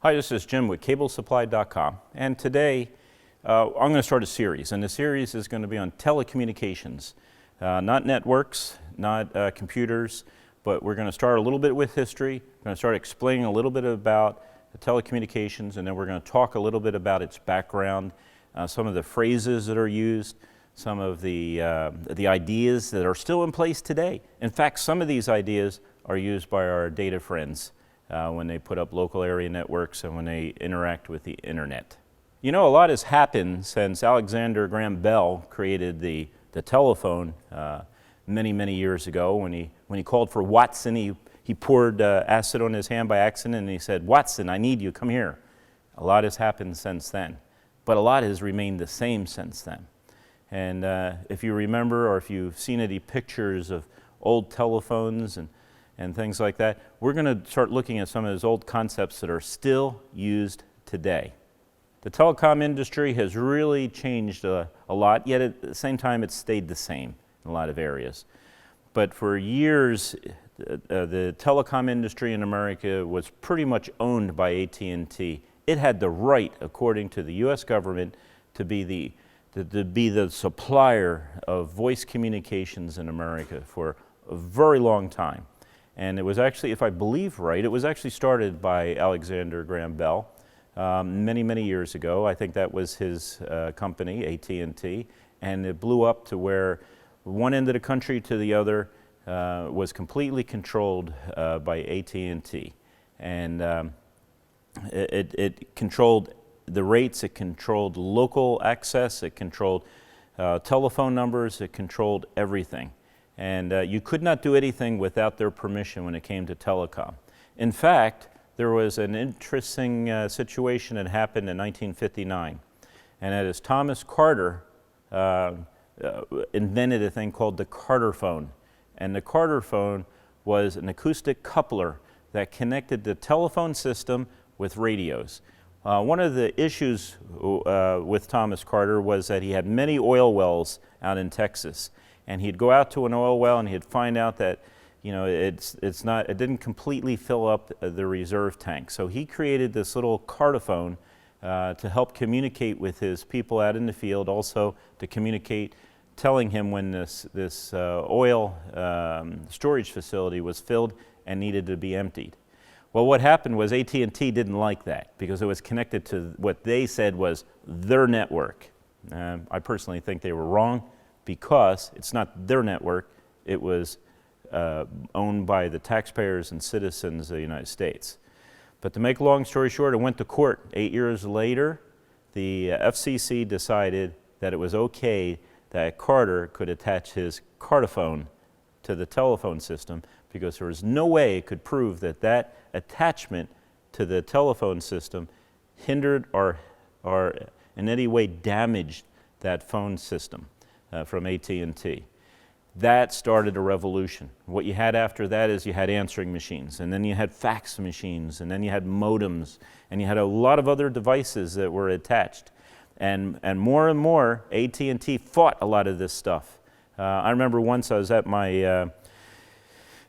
Hi, this is Jim with CableSupply.com, and today I'm going to start a series, and the series is going to be on telecommunications, not networks, not computers, but we're going to start a little bit with history. We're going to start explaining a little bit about the telecommunications, and then we're going to talk a little bit about its background, some of the phrases that are used, some of the ideas that are still in place today. In fact, some of these ideas are used by our data friends when they put up local area networks and when they interact with the internet. You know, a lot has happened since Alexander Graham Bell created the telephone many years ago. When he called for Watson, he poured acid on his hand by accident and he said, "Watson, I need you, come here." A lot has happened since then, but a lot has remained the same since then. And if you remember, or if you've seen any pictures of old telephones and things like that, we're going to start looking at some of those old concepts that are still used today. The telecom industry has really changed a lot, yet at the same time it's stayed the same in a lot of areas. But for years, the telecom industry in America was pretty much owned by AT&T. It had the right, according to the US government, to be the supplier of voice communications in America for a very long time. And it was actually, if I believe right, it was actually started by Alexander Graham Bell many years ago. I think that was his company, AT&T, and it blew up to where one end of the country to the other was completely controlled by AT&T. And it controlled the rates, it controlled local access, it controlled telephone numbers, it controlled everything. And you could not do anything without their permission when it came to telecom. In fact, there was an interesting situation that happened in 1959, and that is Thomas Carter invented a thing called the Carter phone. And the Carter phone was an acoustic coupler that connected the telephone system with radios. One of the issues with Thomas Carter was that he had many oil wells out in Texas. And he'd go out to an oil well and he'd find out that, you know, it didn't completely fill up the reserve tank. So he created this little cartophone to help communicate with his people out in the field, also to communicate, telling him when this oil storage facility was filled and needed to be emptied. Well, what happened was AT&T didn't like that because it was connected to what they said was their network. I personally think they were wrong, because it's not their network, it was owned by the taxpayers and citizens of the United States. But to make a long story short, it went to court. 8 years later, the FCC decided that it was okay that Carter could attach his Cartophone to the telephone system, because there was no way it could prove that that attachment to the telephone system hindered or in any way damaged that phone system. From AT&T. That started a revolution. What you had after that is you had answering machines, and then you had fax machines, and then you had modems, and you had a lot of other devices that were attached. And more AT&T fought a lot of this stuff. I remember once I was at my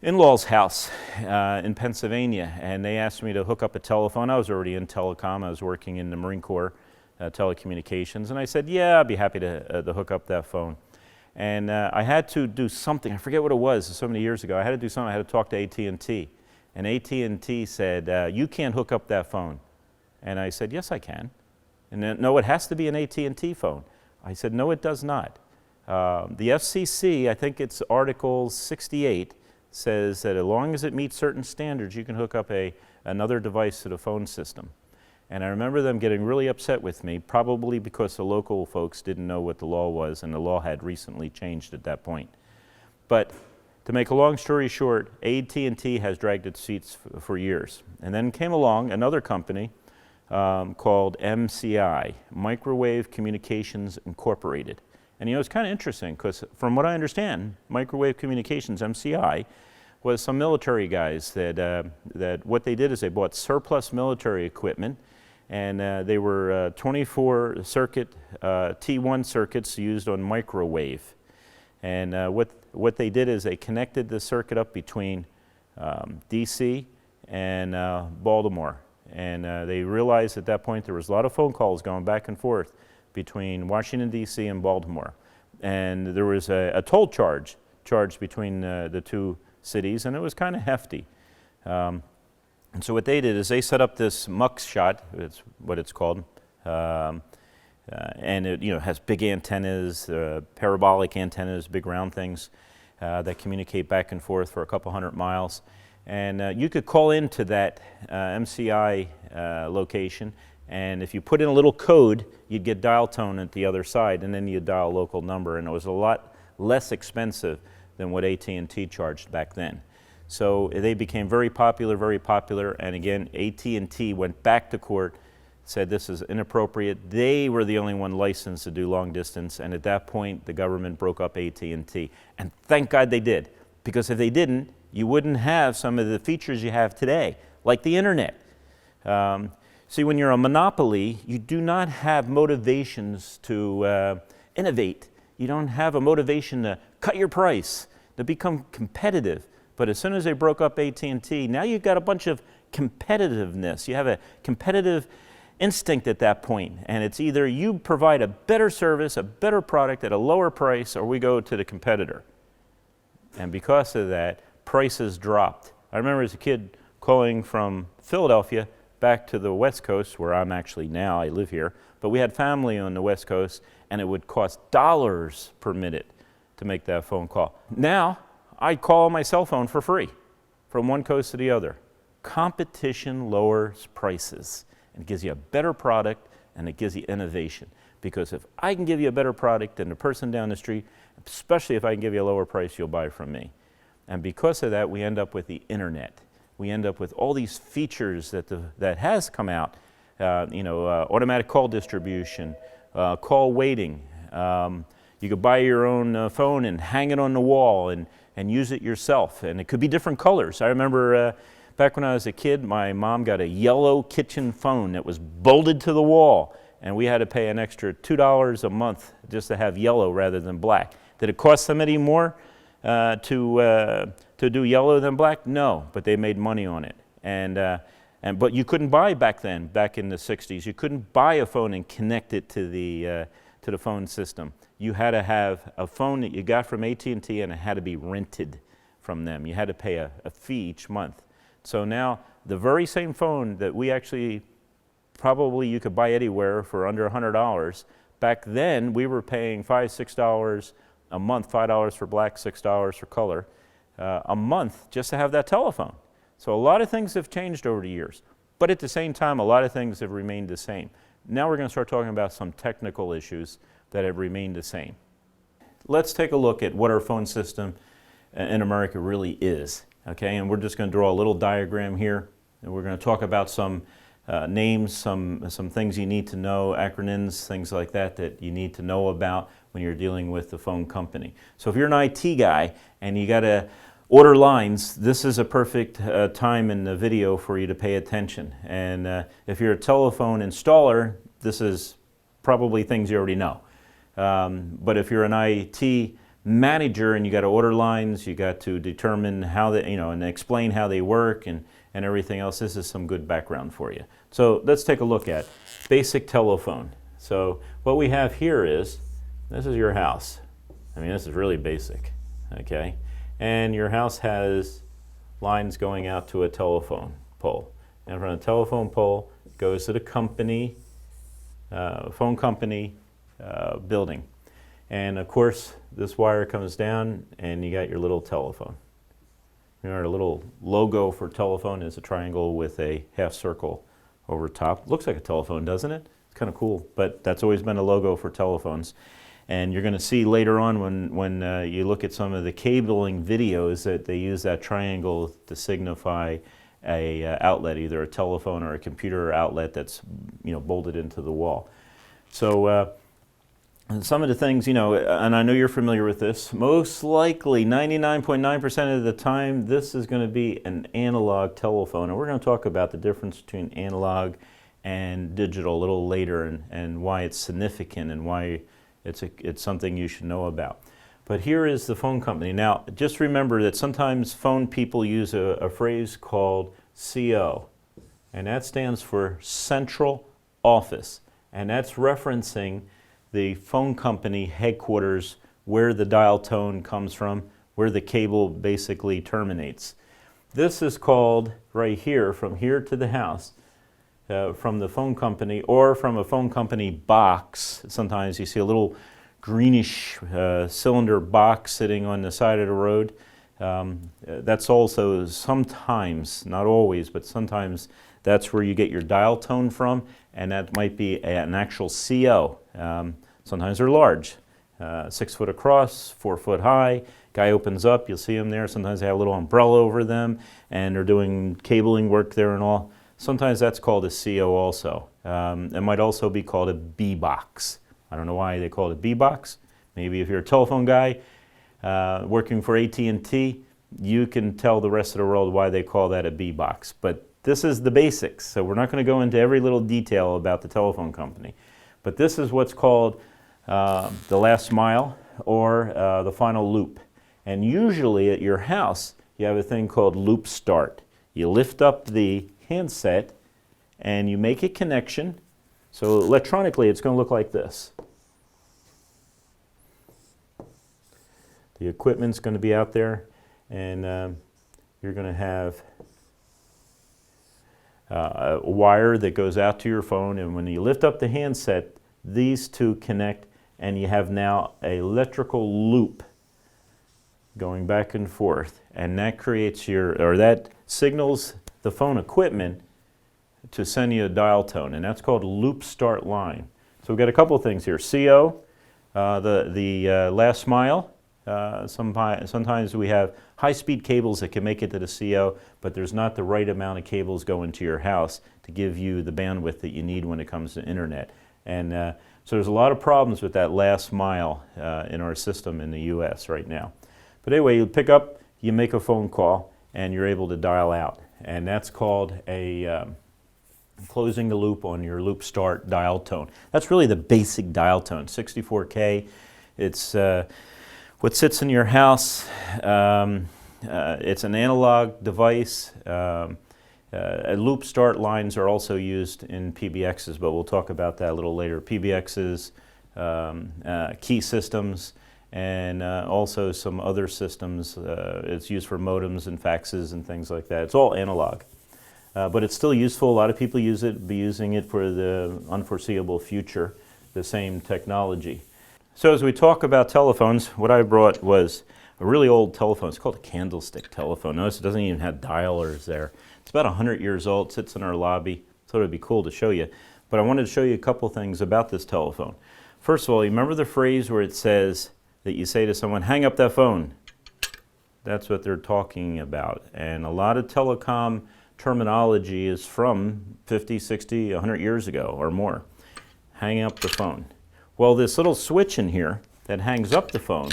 in-laws' house in Pennsylvania, and they asked me to hook up a telephone. I was already in telecom. I was working in the Marine Corps. Telecommunications, and I said, yeah, I'd be happy to hook up that phone. And I had to do something. I forget what it was, so many years ago. I had to do something. I had to talk to AT&T. And AT&T said, you can't hook up that phone. And I said, yes, I can. And then, no, it has to be an AT&T phone. I said, no, it does not. The FCC, I think it's Article 68, says that as long as it meets certain standards, you can hook up another device to the phone system. And I remember them getting really upset with me, probably because the local folks didn't know what the law was, and the law had recently changed at that point. But to make a long story short, AT&T has dragged its feet for years. And then came along another company called MCI, Microwave Communications Incorporated. And you know, it's kind of interesting, because from what I understand, Microwave Communications, MCI, was some military guys that what they did is they bought surplus military equipment, and they were 24 circuit T1 circuits used on microwave. And what they did is they connected the circuit up between DC and Baltimore. And they realized at that point there was a lot of phone calls going back and forth between Washington, D.C. and Baltimore. And there was a toll charged between the two cities, and it was kind of hefty. And so what they did is they set up this MUX shot, it's what it's called, and it has big antennas, parabolic antennas, big round things that communicate back and forth for a couple 100 miles. And you could call into that MCI location, and if you put in a little code, you'd get dial tone at the other side, and then you'd dial a local number, and it was a lot less expensive than what AT&T charged back then. So they became very popular, and again, AT&T went back to court, said this is inappropriate. They were the only one licensed to do long distance, and at that point, the government broke up AT&T. And thank God they did, because if they didn't, you wouldn't have some of the features you have today, like the internet. See, when you're a monopoly, you do not have motivations to innovate. You don't have a motivation to cut your price, to become competitive. But as soon as they broke up AT&T, now you've got a bunch of competitiveness. You have a competitive instinct at that point, and it's either you provide a better service, a better product at a lower price, or we go to the competitor. And because of that, prices dropped. I remember as a kid calling from Philadelphia back to the West Coast, where I'm actually now, I live here, but we had family on the West Coast, and it would cost dollars per minute to make that phone call. Now, I call on my cell phone for free from one coast to the other. Competition lowers prices, and it gives you a better product, and it gives you innovation. Because if I can give you a better product than the person down the street, especially if I can give you a lower price, you'll buy from me. And because of that, we end up with the internet. We end up with all these features that has come out, automatic call distribution, call waiting. You could buy your own phone and hang it on the wall and use it yourself. And it could be different colors. I remember back when I was a kid, my mom got a yellow kitchen phone that was bolted to the wall, and we had to pay an extra $2 a month just to have yellow rather than black. Did it cost them any more to do yellow than black? No, but they made money on it. But you couldn't buy back then, back in the 60s. You couldn't buy a phone and connect it to the phone system. You had to have a phone that you got from AT&T, and it had to be rented from them. You had to pay a fee each month. So now the very same phone that we actually probably you could buy anywhere for under $100, back then we were paying $5, $6 a month, $5 for black, $6 for color, a month just to have that telephone. So a lot of things have changed over the years, but at the same time, a lot of things have remained the same. Now we're going to start talking about some technical issues that have remained the same. Let's take a look at what our phone system in America really is, okay? And we're just going to draw a little diagram here, and we're going to talk about some names, some things you need to know, acronyms, things like that that you need to know about when you're dealing with the phone company. So if you're an IT guy and you got to order lines, this is a perfect time in the video for you to pay attention. And if you're a telephone installer, this is probably things you already know. But if you're an IT manager and you got to order lines, you got to determine how they, and explain how they work and everything else, this is some good background for you. So let's take a look at basic telephone. So what we have here is, this is your house. I mean, this is really basic, okay? And your house has lines going out to a telephone pole. And from the telephone pole, it goes to the company, phone company building. And of course, this wire comes down and you got your little telephone. Our little logo for telephone is a triangle with a half circle over top. Looks like a telephone, doesn't it? It's kind of cool, but that's always been a logo for telephones. And you're going to see later on when you look at some of the cabling videos that they use that triangle to signify a outlet, either a telephone or a computer outlet that's bolted into the wall. So and some of the things, and I know you're familiar with this, most likely 99.9% of the time this is going to be an analog telephone. And we're going to talk about the difference between analog and digital a little later and why it's significant and why it's something you should know about. But here is the phone company. Now, just remember that sometimes phone people use a phrase called CO. and that stands for Central Office. And that's referencing the phone company headquarters, where the dial tone comes from, where the cable basically terminates. This is called, right here, from here to the house, from the phone company or from a phone company box. Sometimes you see a little greenish cylinder box sitting on the side of the road. That's also sometimes, not always, but sometimes that's where you get your dial tone from, and that might be an actual CO. Sometimes they're large, 6 foot across, 4 foot high. Guy opens up, you'll see them there. Sometimes they have a little umbrella over them, and they're doing cabling work there and all. Sometimes that's called a CO also. It might also be called a B box. I don't know why they call it a B box. Maybe if you're a telephone guy working for AT&T, you can tell the rest of the world why they call that a B box. But this is the basics, so we're not going to go into every little detail about the telephone company. But this is what's called the last mile or the final loop. And usually at your house, you have a thing called loop start. You lift up the handset and you make a connection. So electronically, it's going to look like this. The equipment's going to be out there, and you're going to have a wire that goes out to your phone, and when you lift up the handset, these two connect, and you have now an electrical loop going back and forth, and that creates that signals the phone equipment to send you a dial tone, and that's called loop start line. So we've got a couple of things here. CO, the last mile. Sometimes we have high-speed cables that can make it to the CO, but there's not the right amount of cables going to your house to give you the bandwidth that you need when it comes to internet. And so there's a lot of problems with that last mile in our system in the US right now. But anyway, you pick up, you make a phone call, and you're able to dial out. And that's called a closing the loop on your loop start dial tone. That's really the basic dial tone, 64K. It's what sits in your house. It's an analog device. Loop start lines are also used in PBXs, but we'll talk about that a little later. PBXs, key systems, and also some other systems. It's used for modems and faxes and things like that. It's all analog. But it's still useful. A lot of people use it, be using it for the unforeseeable future, the same technology. So as we talk about telephones, what I brought was a really old telephone. It's called a candlestick telephone. Notice it doesn't even have dialers there. It's about 100 years old, sits in our lobby. Thought it'd be cool to show you. But I wanted to show you a couple things about this telephone. First of all, you remember the phrase where it says that you say to someone, hang up that phone? That's what they're talking about. And a lot of telecom terminology is from 50, 60, 100 years ago or more. Hang up the phone. Well, this little switch in here that hangs up the phone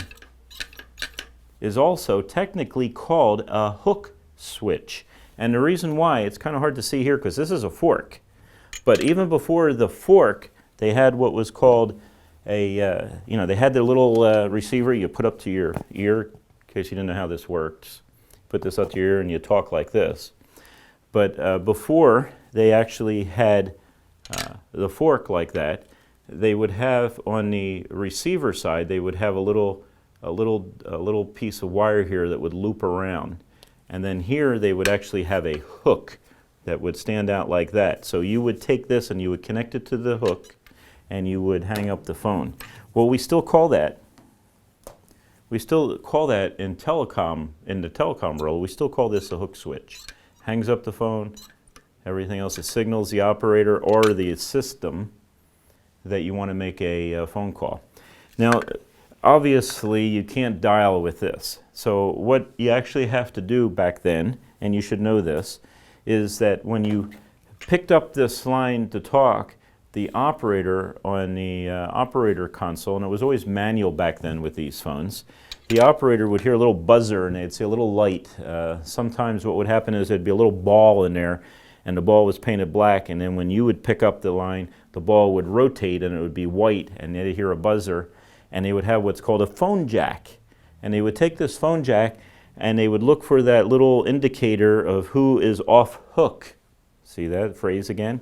is also technically called a hook switch. And the reason why, it's kind of hard to see here because this is a fork. But even before the fork, they had what was called they had their little receiver you put up to your ear, in case you didn't know how this works. Put this up to your ear and you talk like this. But before they actually had the fork like that, they would have on the receiver side, they would have a little piece of wire here that would loop around. And then here they would actually have a hook that would stand out like that. So you would take this and you would connect it to the hook and you would hang up the phone. Well, we still call that in telecom, in the telecom world, we still call this a hook switch. Hangs up the phone, everything else, it signals the operator or the system that you want to make a phone call. Now, obviously, you can't dial with this. So what you actually have to do back then, and you should know this, is that when you picked up this line to talk, the operator on the operator console, and it was always manual back then with these phones, the operator would hear a little buzzer and they'd see a little light. Sometimes what would happen is there'd be a little ball in there, and the ball was painted black, and then when you would pick up the line, the ball would rotate and it would be white, and they'd hear a buzzer, and they would have what's called a phone jack. And they would take this phone jack and they would look for that little indicator of who is off hook. See that phrase again?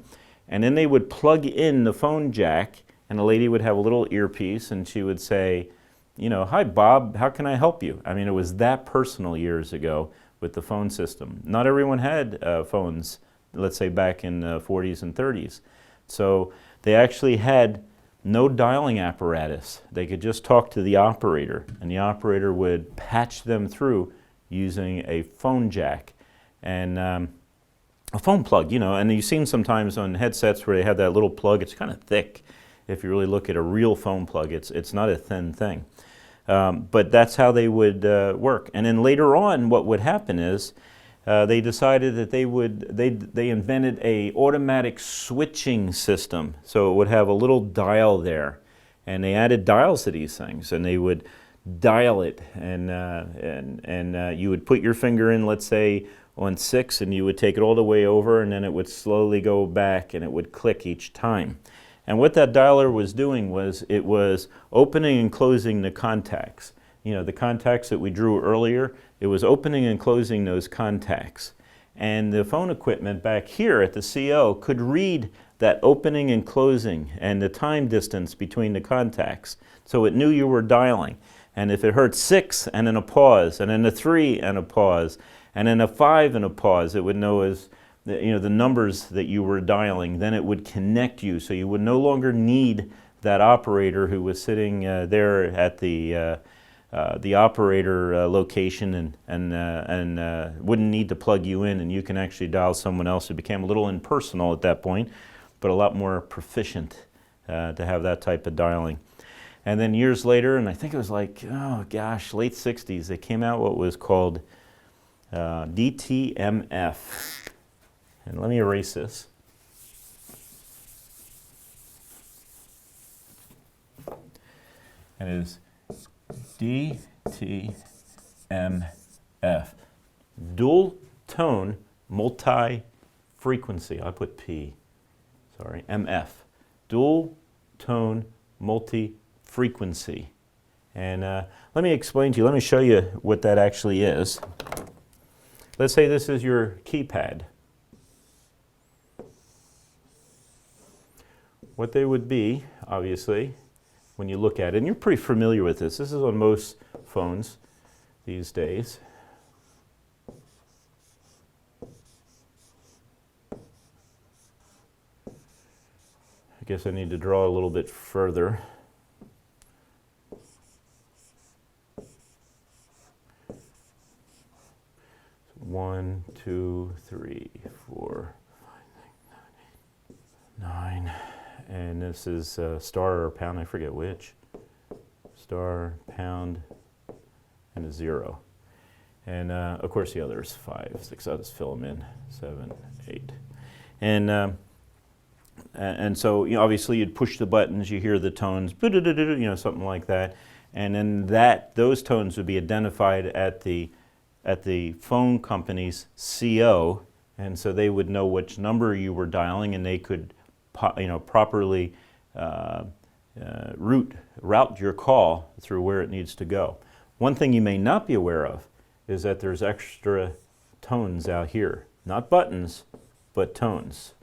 And then they would plug in the phone jack, and the lady would have a little earpiece, and she would say, you know, "Hi Bob, how can I help you?" I mean, it was that personal years ago with the phone system. Not everyone had phones, let's say back in the 40s and 30s. So they actually had no dialing apparatus. They could just talk to the operator, and the operator would patch them through using a phone jack and a phone plug, you know. And you've seen sometimes on headsets where they have that little plug. It's kind of thick. If you really look at a real phone plug, it's not a thin thing. But that's how they would work. And then later on, what would happen is they decided that they invented a automatic switching system. So it would have a little dial there, and they added dials to these things, and they would dial it, and you would put your finger in, let's say, on 6, and you would take it all the way over, and then it would slowly go back, and it would click each time. And what that dialer was doing was it was opening and closing the contacts. You know, the contacts that we drew earlier, it was opening and closing those contacts. And the phone equipment back here at the CO could read that opening and closing and the time distance between the contacts. So it knew you were dialing. And if it heard 6 and then a pause, and then a 3 and a pause, and then a 5 and a pause, it would know as the numbers that you were dialing. Then it would connect you, so you would no longer need that operator who was sitting there at the operator location and wouldn't need to plug you in, and you can actually dial someone else. It became a little impersonal at that point, but a lot more proficient to have that type of dialing. And then years later, and I think it was like, oh gosh, late 60s, they came out what was called DTMF. And let me erase this. And it is DTMF, dual tone multi-frequency. I put P, sorry, MF, dual tone multi-frequency. And let me explain to you, let me show you what that actually is. Let's say this is your keypad. What they would be, obviously, when you look at it, and you're pretty familiar with this. This is on most phones these days. I guess I need to draw a little bit further. One, two, three, 4, 9. And this is star or pound, I forget which. Star, pound, and a 0. And of course the others, 5, 6, I'll just fill them in, 7, 8. And so, you know, obviously you'd push the buttons, you hear the tones, you know, something like that. And then those tones would be identified at the phone company's CO, and so they would know which number you were dialing, and they could properly route your call through where it needs to go. One thing you may not be aware of is that there's extra tones out here. Not buttons, but tones.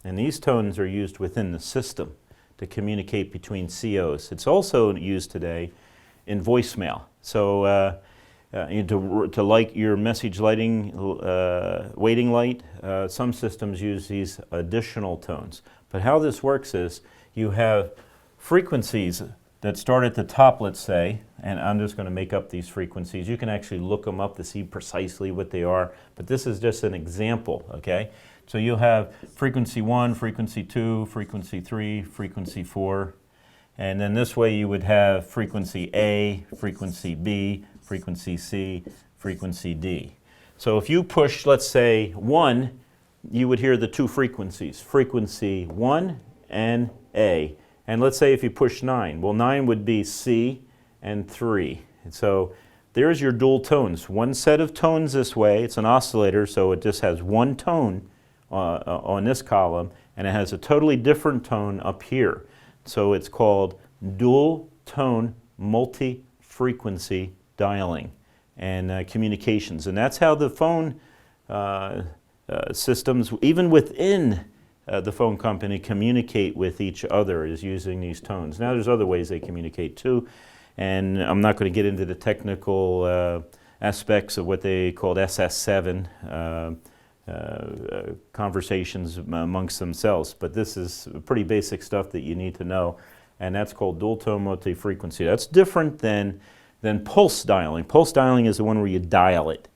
And these tones are used within the system to communicate between COs. It's also used today in voicemail. So to like your message lighting, waiting light, some systems use these additional tones. But how this works is you have frequencies that start at the top, let's say, and I'm just going to make up these frequencies. You can actually look them up to see precisely what they are, but this is just an example, okay? So you'll have frequency 1, frequency 2, frequency 3, frequency 4, and then this way you would have frequency A, frequency B, frequency C, frequency D. So if you push, let's say, 1, you would hear the 2 frequencies, frequency 1 and A. And let's say if you push 9, well, 9 would be C and 3. And so there's your dual tones. One set of tones this way. It's an oscillator, so it just has one tone on this column, and it has a totally different tone up here. So it's called dual tone multi-frequency dialing and communications. And that's how the phone systems, even within the phone company, communicate with each other is using these tones. Now there's other ways they communicate too, and I'm not going to get into the technical aspects of what they called SS7 conversations amongst themselves, but this is pretty basic stuff that you need to know, and that's called dual tone multi-frequency. That's different than pulse dialing. Pulse dialing is the one where you dial it.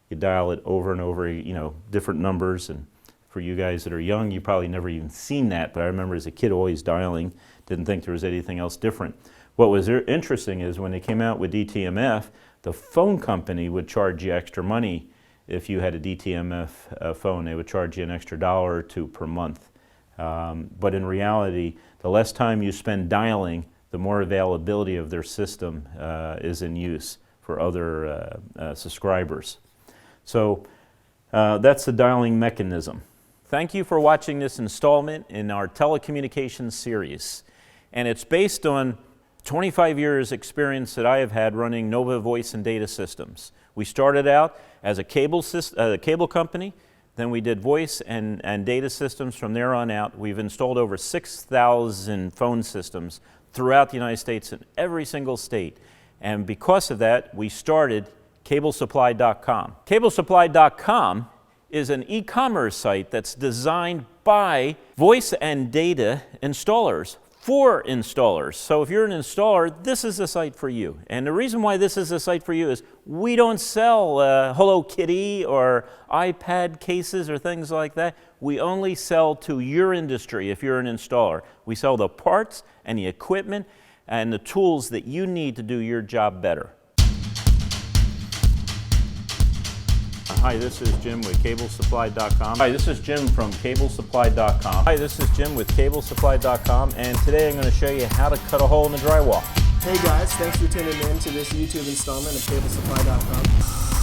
You dial it over and over, you know, different numbers, and for you guys that are young, you probably never even seen that, but I remember as a kid always dialing, didn't think there was anything else different. What was interesting is when they came out with DTMF, the phone company would charge you extra money. If you had a DTMF phone, they would charge you an extra $1 or $2 per month. But in reality, the less time you spend dialing, the more availability of their system is in use for other subscribers. So that's the dialing mechanism. Thank you for watching this installment in our telecommunications series. And it's based on 25 years experience that I have had running Nova voice and data systems. We started out as a cable company, then we did voice and data systems. From there on out, we've installed over 6,000 phone systems throughout the United States in every single state. And because of that, we started cablesupply.com. Cablesupply.com is an e-commerce site that's designed by voice and data installers for installers. So if you're an installer, this is the site for you. And the reason why this is the site for you is we don't sell Hello Kitty or iPad cases or things like that. We only sell to your industry if you're an installer. We sell the parts and the equipment and the tools that you need to do your job better. Hi, this is Jim with cablesupply.com. Hi, this is Jim from cablesupply.com. Hi, this is Jim with cablesupply.com, and today I'm going to show you how to cut a hole in the drywall. Hey guys, thanks for tuning in to this YouTube installment of cablesupply.com.